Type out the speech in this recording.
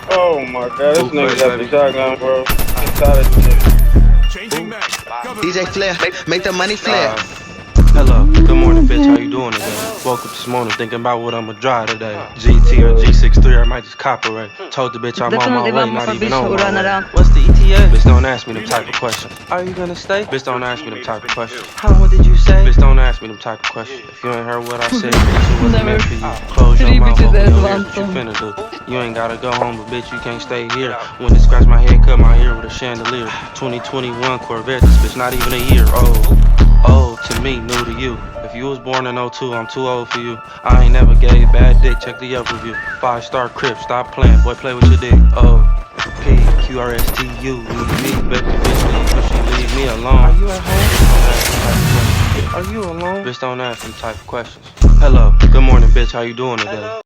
Oh my god, this Blueface, nigga got the baby. shotgun, bro. I'm tired of this nigga. Changing mag. DJ Flair, make the money flare. Hello, good morning, bitch. How you doing today? Woke up this morning thinking about what I'ma drive today. GT or G63, I might just copyright. Told the bitch I'm on my way, not even on my way. What's the ETA? Bitch, don't ask me them type of questions. Are you gonna stay? Bitch, don't ask me them type of questions. How much did you say? Bitch, don't ask me them type of questions. If you ain't heard what I said, bitch, it wasn't meant for you. Close your mouth, open your ears, what you finna do? You ain't gotta go home, but bitch, you can't stay here. When they scratch my head, cut my ear with a chandelier. 2021 Corvette, this bitch not even a year old. Old to me, new to you. If you was born in 02, I'm too old for you. I ain't never gave bad dick, check the Yelp review. 5-star Crip, stop playing, boy, play with your dick. O-P-Q-R-S-T-U, leave me, bet the bitch leave, but she leave me alone. Are you at home? Are you alone? Bitch, don't ask them type of questions. Hello, good morning, bitch, how you doing today?